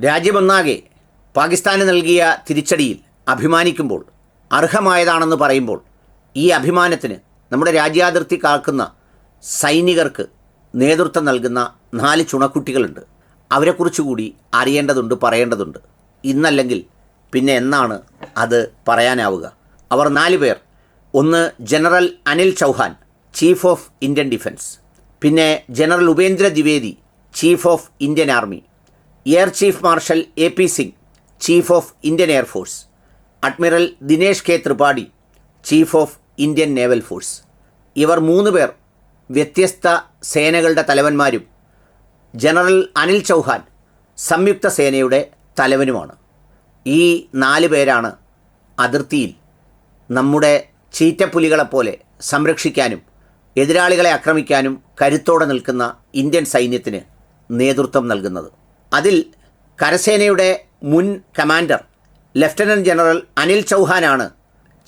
രാജ്യമൊന്നാകെ പാകിസ്ഥാന് നൽകിയ തിരിച്ചടിയിൽ അഭിമാനിക്കുമ്പോൾ, അർഹമായതാണെന്ന് പറയുമ്പോൾ, ഈ അഭിമാനത്തിന് നമ്മുടെ രാജ്യാതിർത്തി കാക്കുന്ന സൈനികർക്ക് നേതൃത്വം നൽകുന്ന 4 ചുണക്കുട്ടികളുണ്ട്. അവരെക്കുറിച്ച് കൂടി അറിയേണ്ടതുണ്ട്, പറയേണ്ടതുണ്ട്. ഇന്നല്ലെങ്കിൽ പിന്നെ എന്നാണ് അത് പറയാനാവുക? അവർ 4 പേർ. ഒന്ന് general Anil Chauhan, chief of Indian defence. പിന്നെ general Upendra Dwivedi, chief of Indian army. Air chief marshal AP Singh, chief of Indian air force. Admiral Dinesh K Tripathi, chief of Indian naval force. ഇവർ 3 പേർ വ്യത്യസ്ത സേനകളുടെ തലവന്മാരും ജനറൽ അനിൽ ചൗഹാൻ സംയുക്ത സേനയുടെ തലവനുമാണ്. ഈ 4 പേരാണ് അതിർത്തിയിൽ നമ്മുടെ ചീറ്റപ്പുലികളെപ്പോലെ സംരക്ഷിക്കാനും എതിരാളികളെ ആക്രമിക്കാനും കരുത്തോടെ നിൽക്കുന്ന ഇന്ത്യൻ സൈന്യത്തിന് നേതൃത്വം നൽകുന്നത്. അതിൽ കരസേനയുടെ മുൻ കമാൻഡർ ലഫ്റ്റനൻറ്റ് ജനറൽ അനിൽ ചൗഹാനാണ്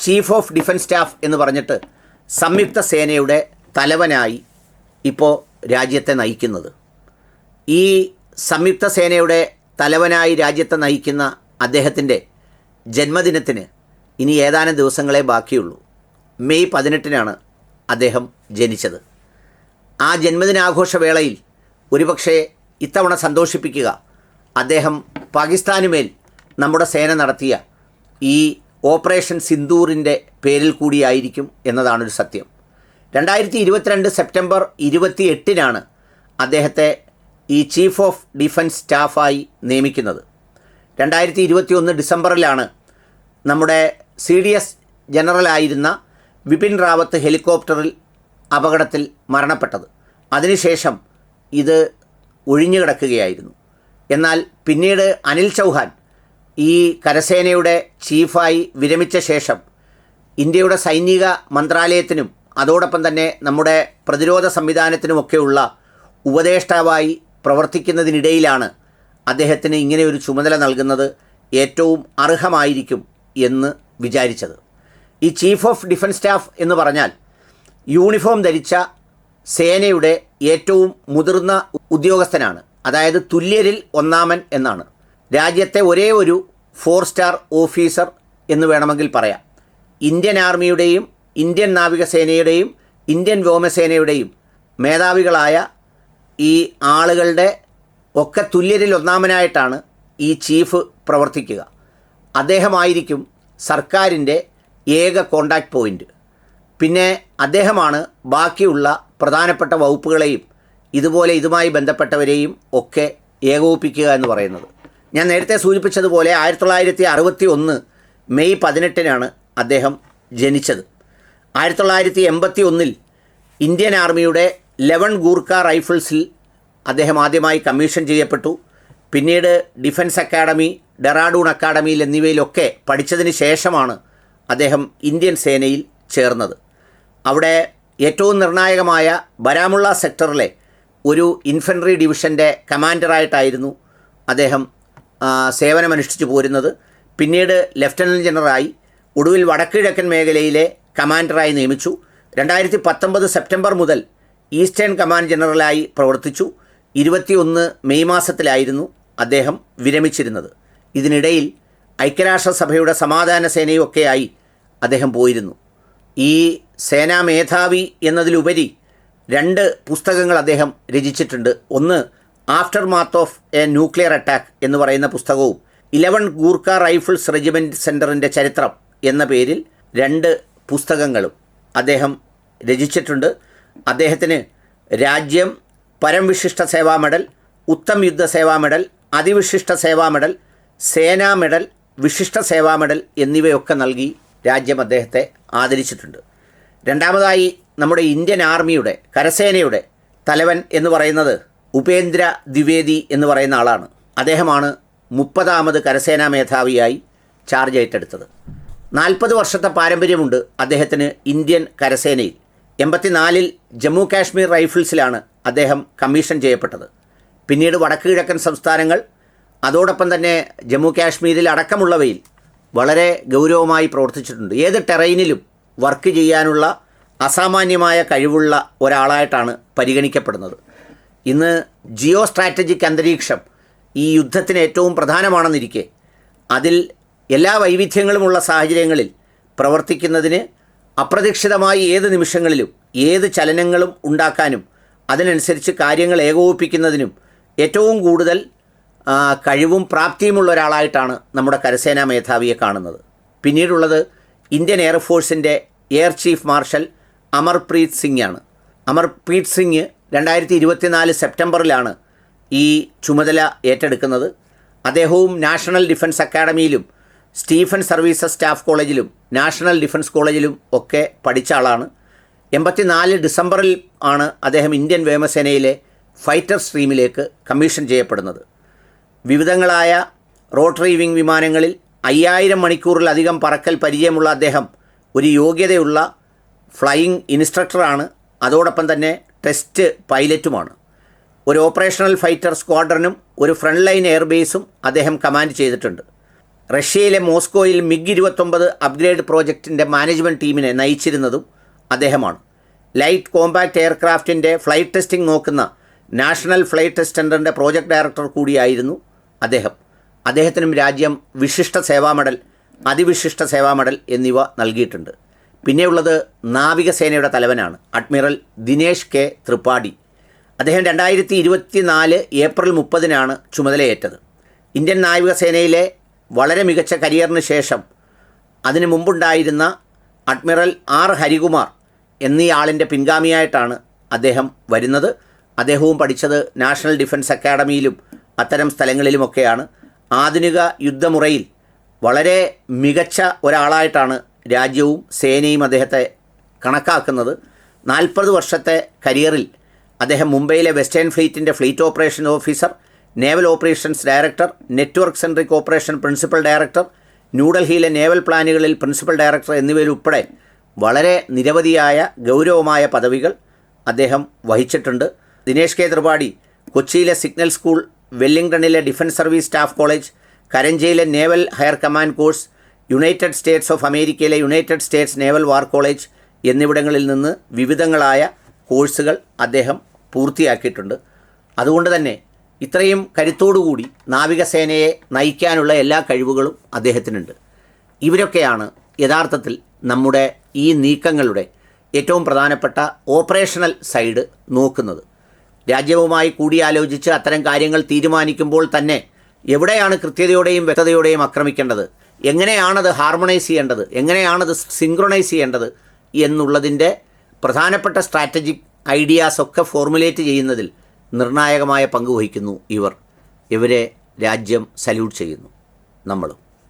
ചീഫ് ഓഫ് ഡിഫൻസ് സ്റ്റാഫ് എന്ന് പറഞ്ഞിട്ട് സംയുക്ത സേനയുടെ തലവനായി ഇപ്പോൾ രാജ്യത്തെ നയിക്കുന്നത്. ഈ സംയുക്ത സേനയുടെ തലവനായി രാജ്യത്തെ നയിക്കുന്ന അദ്ദേഹത്തിൻ്റെ ജന്മദിനത്തിന് ഇനി ഏതാനും ദിവസങ്ങളെ ബാക്കിയുള്ളൂ. മെയ് 18-നാണ് അദ്ദേഹം ജനിച്ചത്. ആ ജന്മദിനാഘോഷവേളയിൽ ഒരുപക്ഷെ ഇത്തവണ സന്തോഷിപ്പിക്കുക അദ്ദേഹം പാകിസ്ഥാനുമേൽ നമ്മുടെ സേന നടത്തിയ ഈ ഓപ്പറേഷൻ സിന്ദൂറിൻ്റെ പേരിൽ കൂടിയായിരിക്കും എന്നതാണൊരു സത്യം. 2022 സെപ്റ്റംബർ 28-നാണ് അദ്ദേഹത്തെ ഈ ചീഫ് ഓഫ് ഡിഫൻസ് സ്റ്റാഫായി നിയമിക്കുന്നത്. 2021 ഡിസംബറിലാണ് നമ്മുടെ CDS ജനറലായിരുന്ന വിപിൻ റാവത്ത് ഹെലികോപ്റ്ററിൽ അപകടത്തിൽ മരണപ്പെട്ടത്. അതിനുശേഷം ഇത് ഒഴിഞ്ഞു കിടക്കുകയായിരുന്നു. എന്നാൽ പിന്നീട് അനിൽ ചൗഹാൻ ഈ കരസേനയുടെ ചീഫായി വിരമിച്ച ശേഷം ഇന്ത്യയുടെ സൈനിക മന്ത്രാലയത്തിനും അതോടൊപ്പം തന്നെ നമ്മുടെ പ്രതിരോധ സംവിധാനത്തിനുമൊക്കെയുള്ള ഉപദേഷ്ടാവായി പ്രവർത്തിക്കുന്നതിനിടയിലാണ് അദ്ദേഹത്തിന് ഇങ്ങനെ ഒരു ചുമതല നൽകുന്നത് ഏറ്റവും അർഹമായിരിക്കും എന്ന് വിചാരിച്ചത്. ഈ ചീഫ് ഓഫ് ഡിഫൻസ് സ്റ്റാഫ് എന്ന് പറഞ്ഞാൽ യൂണിഫോം ധരിച്ച സേനയുടെ ഏറ്റവും മുതിർന്ന ഉദ്യോഗസ്ഥനാണ്. അതായത് തുല്യരിൽ ഒന്നാമൻ എന്നാണ്. രാജ്യത്തെ ഒരേ ഒരു 4 സ്റ്റാർ ഓഫീസർ എന്ന് വേണമെങ്കിൽ പറയാം. ഇന്ത്യൻ ആർമിയുടെയും ഇന്ത്യൻ നാവികസേനയുടെയും ഇന്ത്യൻ വ്യോമസേനയുടെയും മേധാവികളായ ഈ ആളുകളുടെ ഒക്കെ തുല്യരിൽ ഒന്നാമനായിട്ടാണ് ഈ ചീഫ് പ്രവർത്തിക്കുക. അദ്ദേഹമായിരിക്കും സർക്കാരിൻ്റെ ഏക കോണ്ടാക്റ്റ് പോയിൻ്റ്. പിന്നെ അദ്ദേഹമാണ് ബാക്കിയുള്ള പ്രധാനപ്പെട്ട വകുപ്പുകളെയും ഇതുമായി ബന്ധപ്പെട്ടവരെയും ഒക്കെ ഏകോപിപ്പിക്കുക എന്ന് പറയുന്നത്. ഞാൻ നേരത്തെ സൂചിപ്പിച്ചതുപോലെ 1961 മെയ് 18-നാണ് അദ്ദേഹം ജനിച്ചത്. 1981-ൽ ഇന്ത്യൻ ആർമിയുടെ 11 ഗൂർഖ റൈഫിൾസിൽ അദ്ദേഹം ആദ്യമായി കമ്മീഷൻ ചെയ്യപ്പെട്ടു. പിന്നീട് ഡിഫൻസ് അക്കാഡമി, ഡെറാഡൂൺ അക്കാഡമിയിൽ എന്നിവയിലൊക്കെ പഠിച്ചതിന് ശേഷമാണ് അദ്ദേഹം ഇന്ത്യൻ സേനയിൽ ചേർന്നത്. അവിടെ ഏറ്റവും നിർണായകമായ ബരാമുള്ള സെക്ടറിലെ ഒരു ഇൻഫൻട്രി ഡിവിഷൻ്റെ കമാൻഡറായിട്ടായിരുന്നു അദ്ദേഹം സേവനമനുഷ്ഠിച്ചു പോരുന്നത്. പിന്നീട് ലഫ്റ്റനൻറ്റ് ജനറലായി, ഒടുവിൽ വടക്കുകിഴക്കൻ മേഖലയിലെ കമാൻഡറായി നിയമിച്ചു. 2019 സെപ്റ്റംബർ മുതൽ ഈസ്റ്റേൺ കമാൻഡ് ജനറലായി പ്രവർത്തിച്ചു. 21 മെയ് മാസത്തിലായിരുന്നു അദ്ദേഹം വിരമിച്ചിരുന്നത്. ഇതിനിടയിൽ ഐക്യരാഷ്ട്രസഭയുടെ സമാധാന സേനയൊക്കെയായി അദ്ദേഹം പോയിരുന്നു. ഈ സേനാ മേധാവി എന്നതിലുപരി 2 പുസ്തകങ്ങൾ അദ്ദേഹം രചിച്ചിട്ടുണ്ട്. ഒന്ന് after math of A nuclear attack എന്ന് പറയുന്ന പുസ്തകവും 11 ഗൂർഖ റൈഫിൾസ് റെജിമെൻറ്റ് സെൻറ്ററിൻ്റെ ചരിത്രം എന്ന പേരിൽ 2 പുസ്തകങ്ങളും അദ്ദേഹം രചിച്ചിട്ടുണ്ട്. അദ്ദേഹത്തിന് രാജ്യം പരംവിശിഷ്ട സേവാ മെഡൽ, ഉത്തം യുദ്ധ സേവാ മെഡൽ, അതിവിശിഷ്ട സേവാ മെഡൽ, സേനാ മെഡൽ, വിശിഷ്ട സേവാ മെഡൽ എന്നിവയൊക്കെ നൽകി രാജ്യം അദ്ദേഹത്തെ ആദരിച്ചിട്ടുണ്ട്. രണ്ടാമതായി നമ്മുടെ ഇന്ത്യൻ ആർമിയുടെ കരസേനയുടെ തലവൻ എന്ന് പറയുന്നത് ഉപേന്ദ്ര ദ്വിവേദി എന്ന് പറയുന്ന ആളാണ്. അദ്ദേഹമാണ് 30ാമത് കരസേനാ മേധാവിയായി ചാർജ് ഏറ്റെടുത്തത്. 40 വർഷത്തെ പാരമ്പര്യമുണ്ട് അദ്ദേഹത്തിന് ഇന്ത്യൻ കരസേനയിൽ. 84-ൽ ജമ്മു കാശ്മീർ റൈഫിൾസിലാണ് അദ്ദേഹം കമ്മീഷൻ ചെയ്യപ്പെട്ടത്. പിന്നീട് വടക്ക് കിഴക്കൻ സംസ്ഥാനങ്ങൾ, അതോടൊപ്പം തന്നെ ജമ്മു കാശ്മീരിൽ അടക്കമുള്ളവയിൽ വളരെ ഗൗരവമായി പ്രവർത്തിച്ചിട്ടുണ്ട്. ഏത് ടെറൈനിലും വർക്ക് ചെയ്യാനുള്ള അസാമാന്യമായ കഴിവുള്ള ഒരാളായിട്ടാണ് പരിഗണിക്കപ്പെടുന്നത്. ഇന്ന് ജിയോ സ്ട്രാറ്റജിക് അന്തരീക്ഷം ഈ യുദ്ധത്തിന് ഏറ്റവും പ്രധാനമാണെന്നിരിക്കെ അതിൽ എല്ലാ വൈവിധ്യങ്ങളുമുള്ള സാഹചര്യങ്ങളിൽ പ്രവർത്തിക്കുന്നതിന് അപ്രതീക്ഷിതമായി ഏത് നിമിഷങ്ങളിലും ഏത് ചലനങ്ങളും ഉണ്ടാക്കാനും അതിനനുസരിച്ച് കാര്യങ്ങൾ ഏകോപിപ്പിക്കുന്നതിനും ഏറ്റവും കൂടുതൽ കഴിവും പ്രാപ്തിയുമുള്ള ഒരാളായിട്ടാണ് നമ്മുടെ കരസേനാ മേധാവിയെ കാണുന്നത്. പിന്നീടുള്ളത് ഇന്ത്യൻ എയർഫോഴ്സിൻ്റെ air chief marshal Amarpreet Singh ആണ്. അമർപ്രീത് സിംഗ് 2024 സെപ്റ്റംബറിലാണ് ഈ ചുമതല ഏറ്റെടുക്കുന്നത്. അദ്ദേഹവും നാഷണൽ ഡിഫൻസ് അക്കാഡമിയിലും സ്റ്റീഫൻ സർവീസസ് സ്റ്റാഫ് കോളേജിലും നാഷണൽ ഡിഫൻസ് കോളേജിലും ഒക്കെ പഠിച്ച ആളാണ്. 84 ഡിസംബറിൽ ആണ് അദ്ദേഹം ഇന്ത്യൻ വ്യോമസേനയിലെ ഫൈറ്റർ സ്ട്രീമിലേക്ക് കമ്മീഷൻ ചെയ്യപ്പെടുന്നത്. വിവിധങ്ങളായ റോട്ടറി വിങ് വിമാനങ്ങളിൽ 5000 മണിക്കൂറിലധികം പറക്കൽ പരിചയമുള്ള അദ്ദേഹം ഒരു യോഗ്യതയുള്ള ഫ്ലൈയിങ് ഇൻസ്ട്രക്ടറാണ്. അതോടൊപ്പം തന്നെ ടെസ്റ്റ് പൈലറ്റുമാണ്. ഒരു ഓപ്പറേഷണൽ ഫൈറ്റർ സ്ക്വാഡ്രനും ഒരു ഫ്രണ്ട് ലൈൻ എയർബേസും അദ്ദേഹം കമാൻഡ് ചെയ്തിട്ടുണ്ട്. റഷ്യയിലെ മോസ്കോയിൽ MiG-29 അപ്ഗ്രേഡ് പ്രോജക്റ്റിൻ്റെ മാനേജ്മെൻറ്റ് ടീമിനെ നയിച്ചിരുന്നതും അദ്ദേഹമാണ്. ലൈറ്റ് കോമ്പാക്റ്റ് എയർക്രാഫ്റ്റിൻ്റെ ഫ്ലൈറ്റ് ടെസ്റ്റിംഗ് നോക്കുന്ന നാഷണൽ ഫ്ലൈറ്റ് ടെസ്റ്റ് സെൻ്ററിൻ്റെ പ്രോജക്റ്റ് ഡയറക്ടർ കൂടിയായിരുന്നു അദ്ദേഹം. അദ്ദേഹത്തിനും രാജ്യം വിശിഷ്ട സേവാ മെഡൽ, അതിവിശിഷ്ട സേവാ മെഡൽ എന്നിവ നൽകിയിട്ടുണ്ട്. പിന്നെയുള്ളത് നാവികസേനയുടെ തലവനാണ് അഡ്മിറൽ ദിനേശ് കെ ത്രിപാഠി. അദ്ദേഹം 2024 ഏപ്രിൽ 30-നാണ് ചുമതലയേറ്റത്. ഇന്ത്യൻ നാവികസേനയിലെ വളരെ മികച്ച കരിയറിന് ശേഷം അതിനു മുമ്പുണ്ടായിരുന്ന അഡ്മിറൽ ആർ ഹരികുമാർ എന്നീ ആളിൻ്റെ പിൻഗാമിയായിട്ടാണ് അദ്ദേഹം വരുന്നത്. അദ്ദേഹവും പഠിച്ചത് നാഷണൽ ഡിഫൻസ് അക്കാഡമിയിലും അത്തരം സ്ഥലങ്ങളിലുമൊക്കെയാണ്. ആധുനിക യുദ്ധമുറയിൽ വളരെ മികച്ച ഒരാളായിട്ടാണ് രാജ്യവും സേനയും അദ്ദേഹത്തെ കണക്കാക്കുന്നത്. 40 വർഷത്തെ കരിയറിൽ അദ്ദേഹം മുംബൈയിലെ വെസ്റ്റേൺ ഫ്ലീറ്റിൻ്റെ fleet operation officer, naval operations director, network centric operation principal director, ന്യൂഡൽഹിയിലെ നേവൽ പ്ലാനുകളിൽ പ്രിൻസിപ്പൽ ഡയറക്ടർ എന്നിവയിലുൾപ്പെടെ വളരെ നിരവധിയായ ഗൗരവമായ പദവികൾ അദ്ദേഹം വഹിച്ചിട്ടുണ്ട്. ദിനേശ് കെ ത്രിപാഠി കൊച്ചിയിലെ സിഗ്നൽ സ്കൂൾ, വെല്ലിംഗ്ടണിലെ ഡിഫൻസ് സർവീസ് സ്റ്റാഫ് കോളേജ്, കരഞ്ചയിലെ naval higher command course, United States of അമേരിക്കയിലെ United States naval war college എന്നിവിടങ്ങളിൽ നിന്ന് വിവിധങ്ങളായ കോഴ്സുകൾ അദ്ദേഹം പൂർത്തിയാക്കിയിട്ടുണ്ട്. അതുകൊണ്ട് തന്നെ ഇത്രയും കരുത്തോടുകൂടി നാവികസേനയെ നയിക്കാനുള്ള എല്ലാ കഴിവുകളും അദ്ദേഹത്തിനുണ്ട്. ഇവരൊക്കെയാണ് യഥാർത്ഥത്തിൽ നമ്മുടെ ഈ നീക്കങ്ങളുടെ ഏറ്റവും പ്രധാനപ്പെട്ട ഓപ്പറേഷണൽ സൈഡ് നോക്കുന്നത്. രാജ്യവുമായി കൂടിയാലോചിച്ച് അത്തരം കാര്യങ്ങൾ തീരുമാനിക്കുമ്പോൾ തന്നെ എവിടെയാണ് കൃത്യതയോടെയും വ്യക്തതയോടെയും ആക്രമിക്കേണ്ടത്, എങ്ങനെയാണത് ഹാർമണൈസ് ചെയ്യേണ്ടത്, എങ്ങനെയാണത് സിങ്ക്രണൈസ് ചെയ്യേണ്ടത് എന്നുള്ളതിൻ്റെ പ്രധാനപ്പെട്ട സ്ട്രാറ്റജിക് ഐഡിയാസൊക്കെ ഫോർമുലേറ്റ് ചെയ്യുന്നതിൽ നിർണായകമായ പങ്ക് വഹിക്കുന്നു ഇവരെ രാജ്യം സല്യൂട്ട് ചെയ്യുന്നു, നമ്മളും.